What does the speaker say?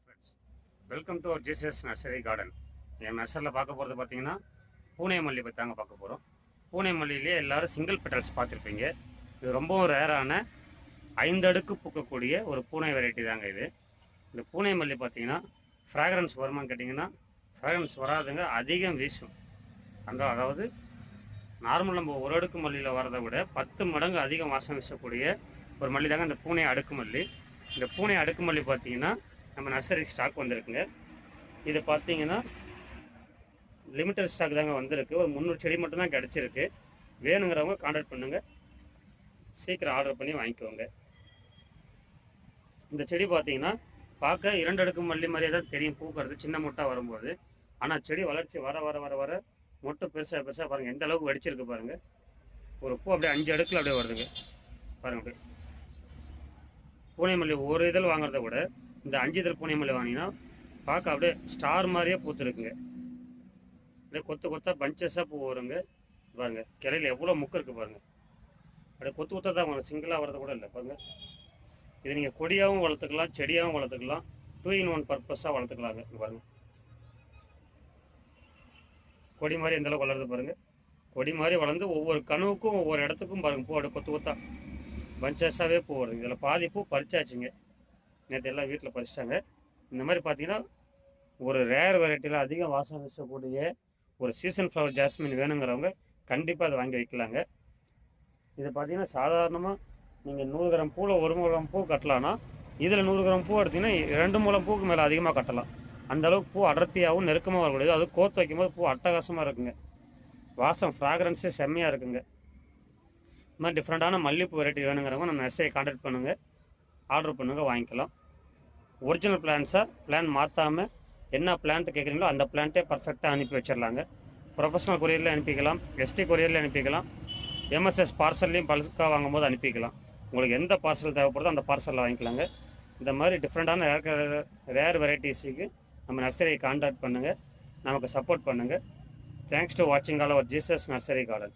Friends, welcome to our Jesus nursery garden. என் நர்சரியில் பார்க்க போகிறது பார்த்தீங்கன்னா பூனை மல்லி பற்றி தாங்க பார்க்க போகிறோம். பூனை மல்லியிலே எல்லோரும் சிங்கிள் பெட்டல்ஸ் பார்த்துருப்பீங்க. இது ரொம்பவும் ரேரான 5 அடுக்கு பூக்கக்கூடிய ஒரு பூனை வெரைட்டி தாங்க இது. இந்த பூனை மல்லி பார்த்தீங்கன்னா ஃப்ராக்ரன்ஸ் வருமானு கேட்டிங்கன்னா ஃப்ராக்ரன்ஸ் வராதுங்க, அதிகம் வீசும். அதாவது நார்மல் நம்ம ஒரு அடுக்கு மல்லியில் வரதை விட 10 மடங்கு அதிகம் வாசம் வீசக்கூடிய ஒரு மல்லி தாங்க இந்த பூனை அடுக்கு மல்லி. இந்த பூனை அடுக்கு மல்லி பார்த்தீங்கன்னா நம்ம நர்சரி ஸ்டாக் வந்திருக்குங்க. இது பார்த்தீங்கன்னா லிமிட்டட் ஸ்டாக் தாங்க வந்திருக்கு. ஒரு 300 செடி மட்டும்தான் கிடச்சிருக்கு. வேணுங்கிறவங்க கான்டாக்ட் பண்ணுங்கள், சீக்கிரம் ஆர்டர் பண்ணி வாங்கிக்கோங்க. இந்த செடி பார்த்தீங்கன்னா பார்க்க 2 அடுக்கு மல்லி மாதிரியே தான் தெரியும் பூக்கிறது சின்ன மொட்டாக வரும்போது. ஆனால் செடி வளர்ச்சி வர வர வர வர மொட்டை பெருசாக பெருசாக பாருங்கள் எந்த அளவுக்கு வெடிச்சிருக்கு பாருங்கள். ஒரு பூ அப்படியே 5 அடுக்கில் அப்படியே வருதுங்க பாருங்கள். அப்படியே பூனை மல்லி ஒரு இதழ் வாங்குறத விட இந்த 5 இதழ் பூனை மல்லி வாங்கினீங்கன்னா பார்க்க அப்படியே ஸ்டார் மாதிரியே பூத்துருக்குங்க. அப்படியே கொத்து கொத்தாக பஞ்சஸாக பூ வருங்க பாருங்கள். கிளையில் எவ்வளோ முக்கு இருக்குது பாருங்கள். அப்படியே கொத்து கொத்தாக தான் வாங்க, சிங்கிளாக வரது கூட இல்லை பாருங்கள். இது நீங்கள் கொடியாகவும் வளர்த்துக்கலாம், செடியாகவும் வளர்த்துக்கலாம், 2 in 1 பர்பஸாக வளர்த்துக்கலாங்க. பாருங்கள் கொடி மாதிரி எந்த அளவுக்கு வளருது பாருங்கள். கொடி மாதிரி வளர்ந்து ஒவ்வொரு கணுவுக்கும் ஒவ்வொரு இடத்துக்கும் பாருங்கள் பூ அப்படியே கொத்து கொத்தா பஞ்சஸாகவே பூ வருது. இதில் பாதி பூ பறிச்சாச்சுங்க, நேற்று எல்லாம் வீட்டில் பறிச்சிட்டாங்க. இந்த மாதிரி பார்த்தீங்கன்னா ஒரு ரேர் வெரைட்டியில் அதிகம் வாசம் வீசக்கூடிய ஒரு சீசன் ஃப்ளவர் ஜாஸ்மின் வேணுங்கிறவங்க கண்டிப்பாக அதை வாங்கி வைக்கலாங்க. இது பார்த்தீங்கன்னா சாதாரணமாக நீங்கள் 100 கிராம் பூவில் 1 முழம் பூ கட்டலான்னா இதில் 100 கிராம் பூ எடுத்திங்கன்னா 2 முழம் பூக்கு மேலே அதிகமாக கட்டலாம். அந்தளவுக்கு பூ அடர்த்தியாகவும் நெருக்கமாக வரக்கூடியது. அது கோத்து வைக்கும்போது பூ அட்டகாசமாக இருக்குங்க. வாசம் ஃப்ராக்ரன்ஸே செம்மையாக இருக்குங்க. இந்த மாதிரி டிஃப்ரெண்ட்டான மல்லிகைப்பூ வெரைட்டி வேணுங்கிறவங்க நம்ம நர்சரியை கான்டாக்ட் பண்ணுங்கள், ஆர்டர் பண்ணுங்கள், வாங்கிக்கலாம். ஒரிஜினல் பிளான் மாற்றாமல் என்ன பிளான்ட்டு கேட்குறீங்களோ அந்த பிளான்ட்டே பர்ஃபெக்டாக அனுப்பி வச்சிடலாங்க. ப்ரொஃபஷனல் கொரியரில் அனுப்பிக்கலாம், எஸ்டி கொரியரில் அனுப்பிக்கலாம், எம்எஸ்எஸ் பார்சல்லையும் பல்காக வாங்கும்போது அனுப்பிக்கலாம். உங்களுக்கு எந்த பார்சல் தேவைப்படுதோ அந்த பார்சலில் வாங்கிக்கலாங்க. இந்த மாதிரி டிஃப்ரெண்ட்டான ரேர் வெரைட்டிஸுக்கு நம்ம நர்சரியை கான்டாக்ட் பண்ணுங்கள், நமக்கு சப்போர்ட் பண்ணுங்கள். தேங்க்ஸ் டு வாட்சிங் all our Jesus nursery garden.